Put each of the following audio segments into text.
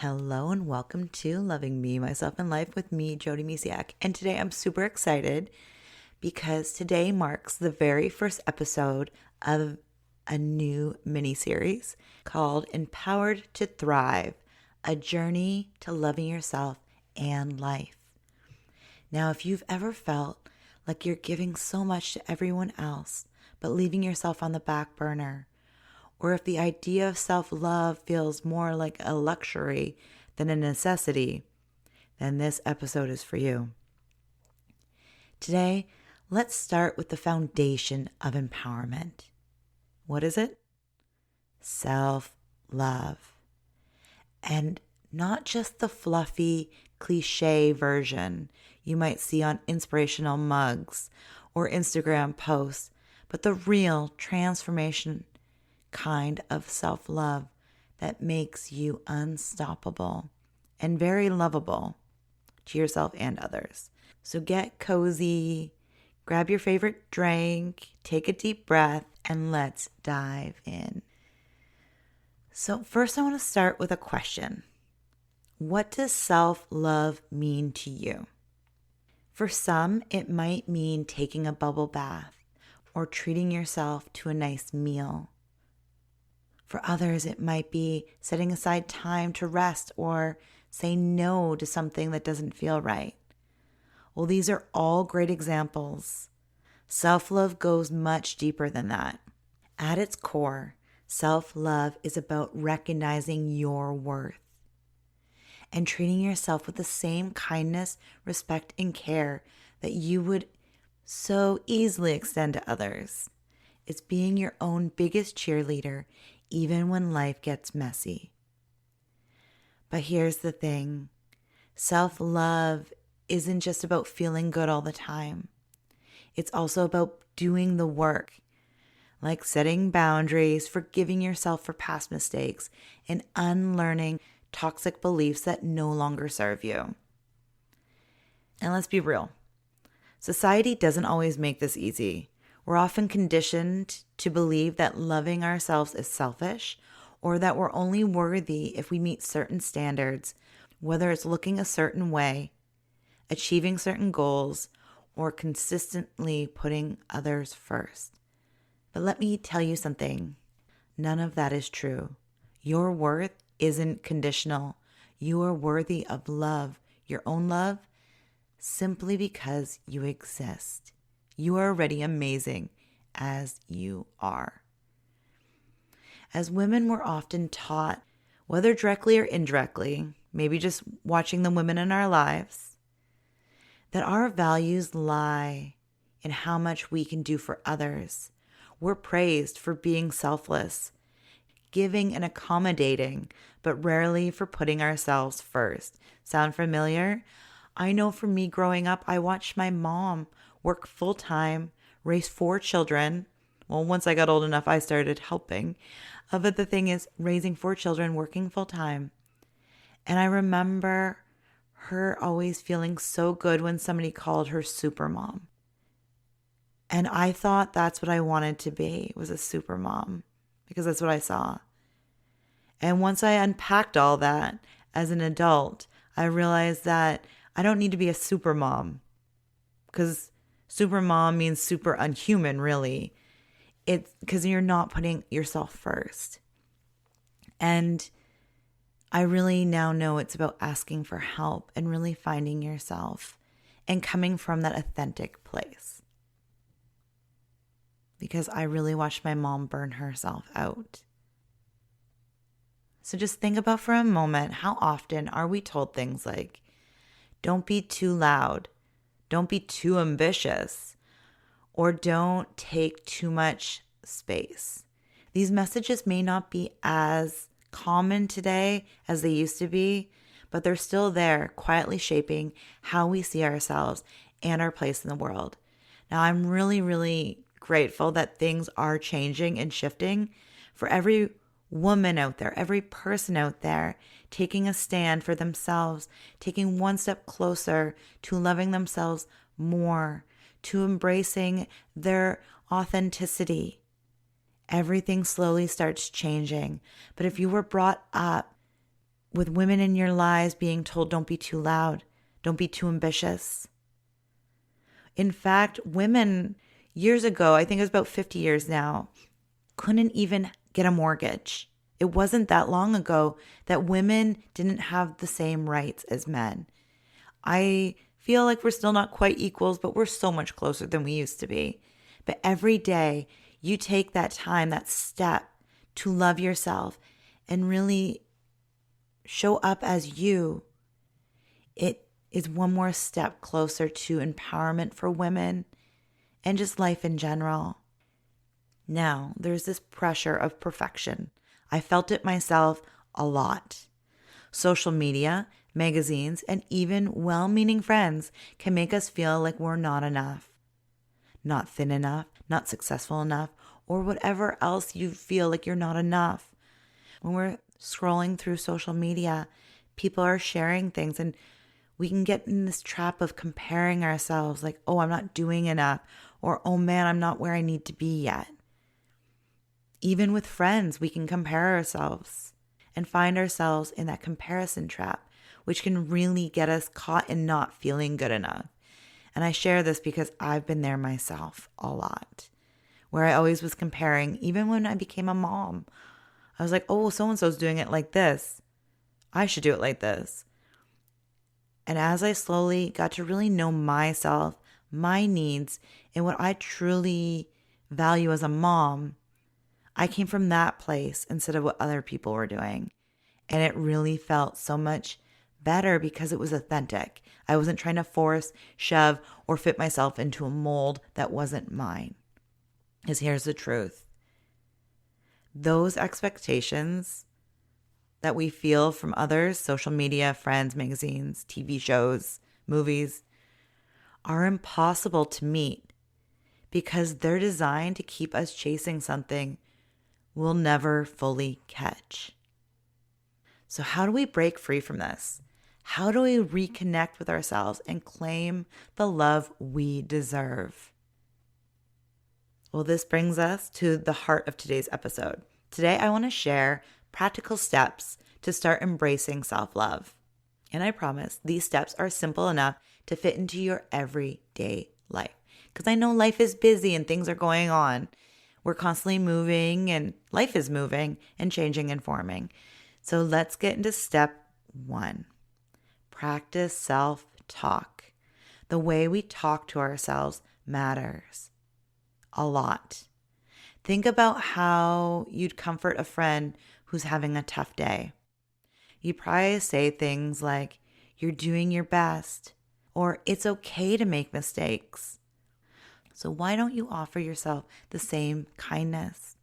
Hello and welcome to Loving Me, Myself, and Life with me, Jody Misiak. And today I'm super excited because today marks the very first episode of a new mini-series called Empowered to Thrive, a journey to loving yourself and life. Now, if you've ever felt like you're giving so much to everyone else, but leaving yourself on the back burner, or if the idea of self-love feels more like a luxury than a necessity, then this episode is for you. Today, let's start with the foundation of empowerment. What is it? Self-love. And not just the fluffy, cliche version you might see on inspirational mugs or Instagram posts, but the real transformation kind of self-love that makes you unstoppable and very lovable to yourself and others. So get cozy, grab your favorite drink, take a deep breath, and let's dive in. So first I want to start with a question. What does self-love mean to you? For some, it might mean taking a bubble bath or treating yourself to a nice meal. For others, it might be setting aside time to rest or say no to something that doesn't feel right. Well, these are all great examples. Self-love goes much deeper than that. At its core, self-love is about recognizing your worth and treating yourself with the same kindness, respect, and care that you would so easily extend to others. It's being your own biggest cheerleader even when life gets messy. But here's the thing. Self-love isn't just about feeling good all the time. It's also about doing the work, like setting boundaries, forgiving yourself for past mistakes, and unlearning toxic beliefs that no longer serve you. And let's be real. Society doesn't always make this easy. We're often conditioned to believe that loving ourselves is selfish or that we're only worthy if we meet certain standards, whether it's looking a certain way, achieving certain goals, or consistently putting others first. But let me tell you something. None of that is true. Your worth isn't conditional. You are worthy of love, your own love, simply because you exist. You are already amazing as you are. As women, we're often taught, whether directly or indirectly, maybe just watching the women in our lives, that our values lie in how much we can do for others. We're praised for being selfless, giving and accommodating, but rarely for putting ourselves first. Sound familiar? I know for me growing up, I watched my mom work full-time, raise 4 children. Well, once I got old enough, I started helping. But the thing is, raising 4 children, working full-time. And I remember her always feeling so good when somebody called her super mom. And I thought that's what I wanted to be, was a super mom, because that's what I saw. And once I unpacked all that as an adult, I realized that I don't need to be a super mom, because super mom means super unhuman, really. It's because you're not putting yourself first. And I really now know it's about asking for help and really finding yourself and coming from that authentic place. Because I really watched my mom burn herself out. So just think about for a moment, how often are we told things like, don't be too loud, don't be too ambitious, or don't take too much space. These messages may not be as common today as they used to be, but they're still there, quietly shaping how we see ourselves and our place in the world. Now, I'm really, really grateful that things are changing and shifting for every woman out there, every person out there, taking a stand for themselves, taking one step closer to loving themselves more, to embracing their authenticity. Everything slowly starts changing. But if you were brought up with women in your lives being told, don't be too loud, don't be too ambitious. In fact, women years ago, I think it was about 50 years now, couldn't even get a mortgage. It wasn't that long ago that women didn't have the same rights as men. I feel like we're still not quite equals, but we're so much closer than we used to be. But every day you take that time, that step to love yourself and really show up as you. It is one more step closer to empowerment for women and just life in general. Now, there's this pressure of perfection. I felt it myself a lot. Social media, magazines, and even well-meaning friends can make us feel like we're not enough, not thin enough, not successful enough, or whatever else you feel like you're not enough. When we're scrolling through social media, people are sharing things and we can get in this trap of comparing ourselves like, oh, I'm not doing enough, or oh man, I'm not where I need to be yet. Even with friends, we can compare ourselves and find ourselves in that comparison trap, which can really get us caught in not feeling good enough. And I share this because I've been there myself a lot, where I always was comparing, even when I became a mom. I was like, oh, so-and-so's doing it like this. I should do it like this. And as I slowly got to really know myself, my needs, and what I truly value as a mom, I came from that place instead of what other people were doing. And it really felt so much better because it was authentic. I wasn't trying to force, shove, or fit myself into a mold that wasn't mine. Because here's the truth. Those expectations that we feel from others, social media, friends, magazines, TV shows, movies, are impossible to meet because they're designed to keep us chasing something we'll never fully catch. So how do we break free from this? How do we reconnect with ourselves and claim the love we deserve? Well, this brings us to the heart of today's episode. Today, I want to share practical steps to start embracing self-love. And I promise these steps are simple enough to fit into your everyday life. Because I know life is busy and things are going on. We're constantly moving and life is moving and changing and forming. So let's get into step 1. Practice self-talk. The way we talk to ourselves matters a lot. Think about how you'd comfort a friend who's having a tough day. You probably say things like, you're doing your best, or it's okay to make mistakes. So why don't you offer yourself the same kindness?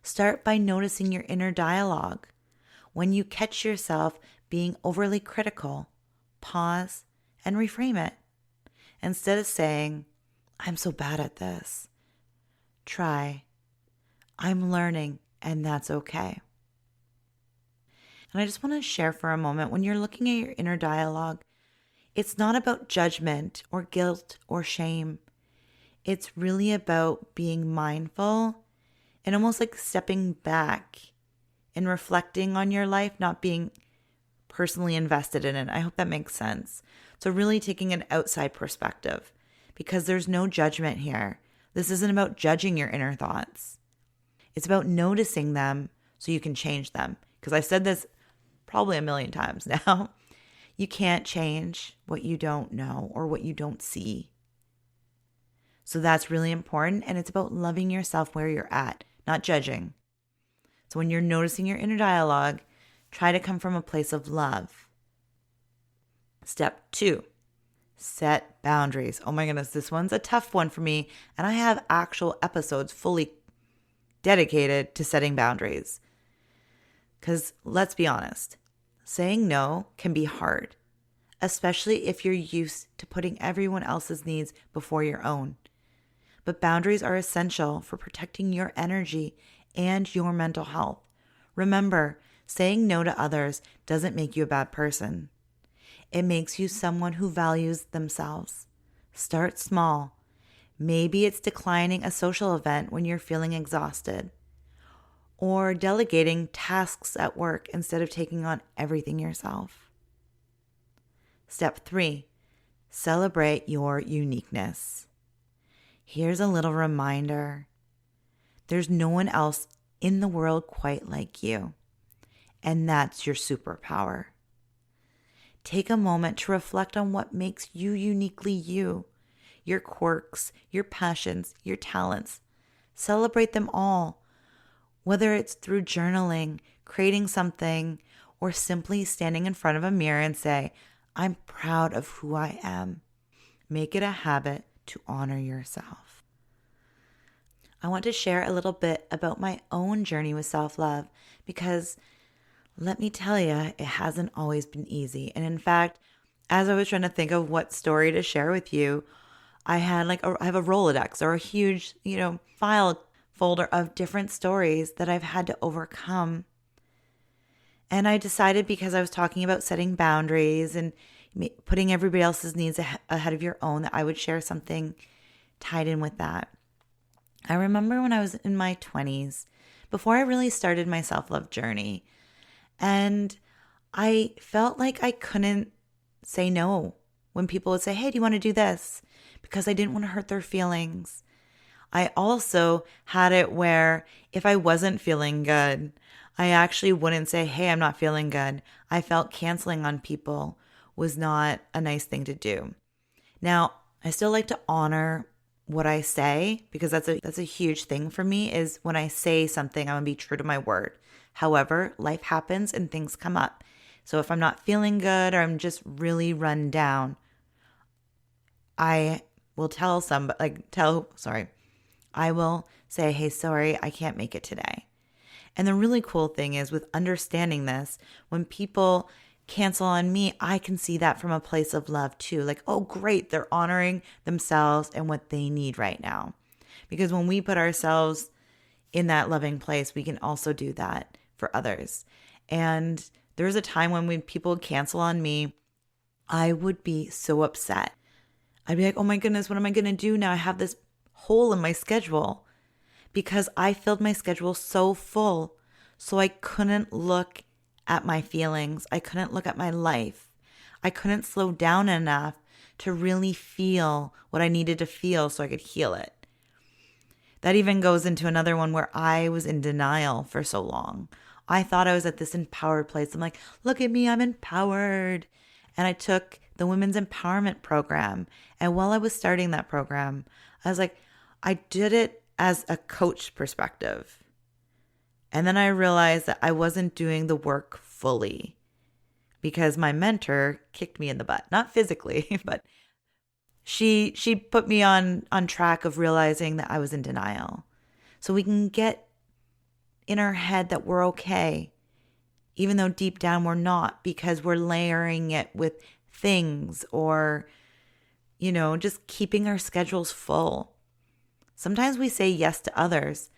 Start by noticing your inner dialogue. When you catch yourself being overly critical, pause and reframe it. Instead of saying, I'm so bad at this, try, I'm learning and that's okay. And I just want to share for a moment, when you're looking at your inner dialogue, it's not about judgment or guilt or shame. It's really about being mindful and almost like stepping back and reflecting on your life, not being personally invested in it. I hope that makes sense. So really taking an outside perspective, because there's no judgment here. This isn't about judging your inner thoughts. It's about noticing them so you can change them. Because I've said this probably a million times now. You can't change what you don't know or what you don't see. So that's really important. And it's about loving yourself where you're at, not judging. So when you're noticing your inner dialogue, try to come from a place of love. Step 2, set boundaries. Oh my goodness, this one's a tough one for me. And I have actual episodes fully dedicated to setting boundaries. Because let's be honest, saying no can be hard, especially if you're used to putting everyone else's needs before your own. But boundaries are essential for protecting your energy and your mental health. Remember, saying no to others doesn't make you a bad person. It makes you someone who values themselves. Start small. Maybe it's declining a social event when you're feeling exhausted. or delegating tasks at work instead of taking on everything yourself. Step 3, celebrate your uniqueness. Here's a little reminder. There's no one else in the world quite like you, and that's your superpower. Take a moment to reflect on what makes you uniquely you, your quirks, your passions, your talents. Celebrate them all, whether it's through journaling, creating something, or simply standing in front of a mirror and say, I'm proud of who I am. Make it a habit to honor yourself. I want to share a little bit about my own journey with self-love because let me tell you, it hasn't always been easy. And in fact, as I was trying to think of what story to share with you, I have a Rolodex or a huge, file folder of different stories that I've had to overcome. And I decided, because I was talking about setting boundaries and putting everybody else's needs ahead of your own, that I would share something tied in with that. I remember when I was in my 20s, before I really started my self-love journey, and I felt like I couldn't say no when people would say, hey, do you want to do this? Because I didn't want to hurt their feelings. I also had it where if I wasn't feeling good, I actually wouldn't say, hey, I'm not feeling good. I felt canceling on people was not a nice thing to do. Now, I still like to honor what I say because that's a huge thing for me is when I say something, I'm going to be true to my word. However, life happens and things come up. So if I'm not feeling good or I'm just really run down, I will I will say, hey, sorry, I can't make it today. And the really cool thing is with understanding this, when people cancel on me, I can see that from a place of love too. Like, oh, great, they're honoring themselves and what they need right now. Because when we put ourselves in that loving place, we can also do that for others. And there was a time when people would cancel on me, I would be so upset. I'd be like, oh my goodness, what am I going to do now? I have this hole in my schedule because I filled my schedule so full. So I couldn't look at my feelings. I couldn't look at my life. I couldn't slow down enough to really feel what I needed to feel so I could heal it. That even goes into another one where I was in denial for so long. I thought I was at this empowered place. I'm like, look at me, I'm empowered. And I took the Women's Empowerment Program. And while I was starting that program, I was like, I did it as a coach perspective. And then I realized that I wasn't doing the work fully because my mentor kicked me in the butt, not physically, but she put me on track of realizing that I was in denial. So we can get in our head that we're okay, even though deep down we're not, because we're layering it with things or, just keeping our schedules full. Sometimes we say yes to others,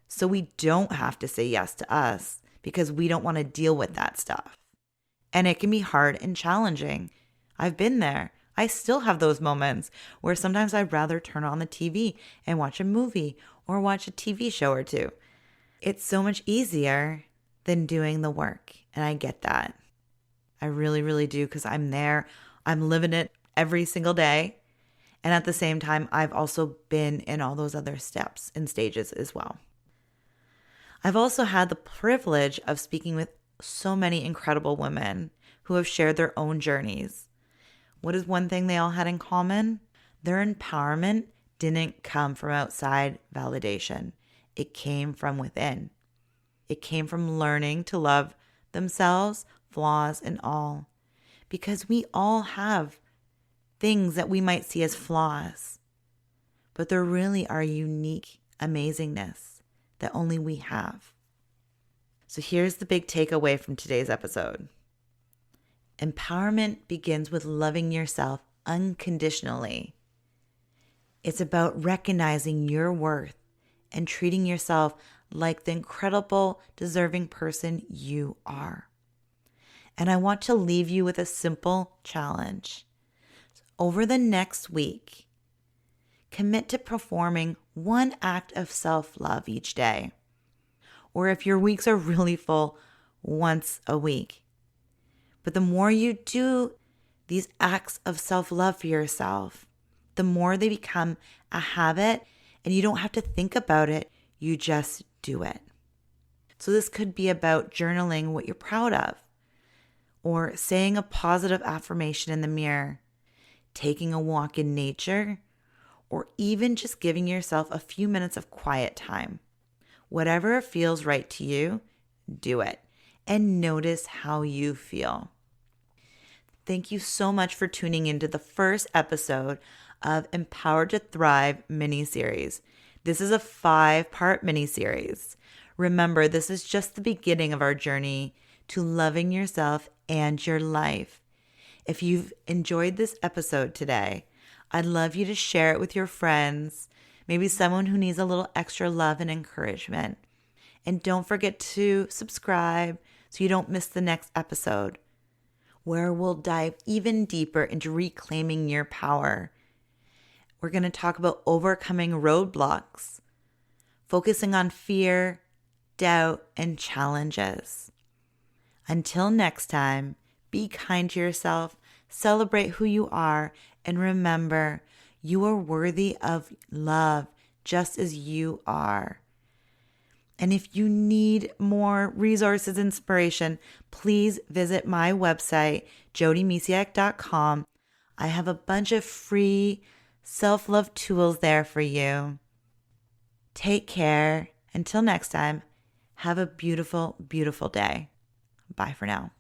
so we don't have to say yes to us because we don't want to deal with that stuff. And it can be hard and challenging. I've been there. I still have those moments where sometimes I'd rather turn on the TV and watch a movie or watch a TV show or two. It's so much easier than doing the work. And I get that. I really, really do because I'm there. I'm living it every single day. And at the same time, I've also been in all those other steps and stages as well. I've also had the privilege of speaking with so many incredible women who have shared their own journeys. What is one thing they all had in common? Their empowerment didn't come from outside validation. It came from within. It came from learning to love themselves, flaws and all. Because we all have things that we might see as flaws, but there really are unique amazingness that only we have. So here's the big takeaway from today's episode. Empowerment begins with loving yourself unconditionally. It's about recognizing your worth and treating yourself like the incredible, deserving person you are. And I want to leave you with a simple challenge. Over the next week, commit to performing one act of self-love each day, or if your weeks are really full, once a week. But the more you do these acts of self-love for yourself, the more they become a habit and you don't have to think about it, you just do it. So this could be about journaling what you're proud of, or saying a positive affirmation in the mirror, taking a walk in nature, or even just giving yourself a few minutes of quiet time. Whatever feels right to you, do it and notice how you feel. Thank you so much for tuning into the first episode of Empowered to Thrive mini-series. This is a 5-part mini-series. Remember, this is just the beginning of our journey to loving yourself and your life. If you've enjoyed this episode today, I'd love you to share it with your friends, maybe someone who needs a little extra love and encouragement. And don't forget to subscribe so you don't miss the next episode, where we'll dive even deeper into reclaiming your power. We're going to talk about overcoming roadblocks, focusing on fear, doubt, and challenges. Until next time, be kind to yourself, celebrate who you are, and remember, you are worthy of love just as you are. And if you need more resources, inspiration, please visit my website, jodymisiak.com. I have a bunch of free self-love tools there for you. Take care. Until next time, have a beautiful, beautiful day. Bye for now.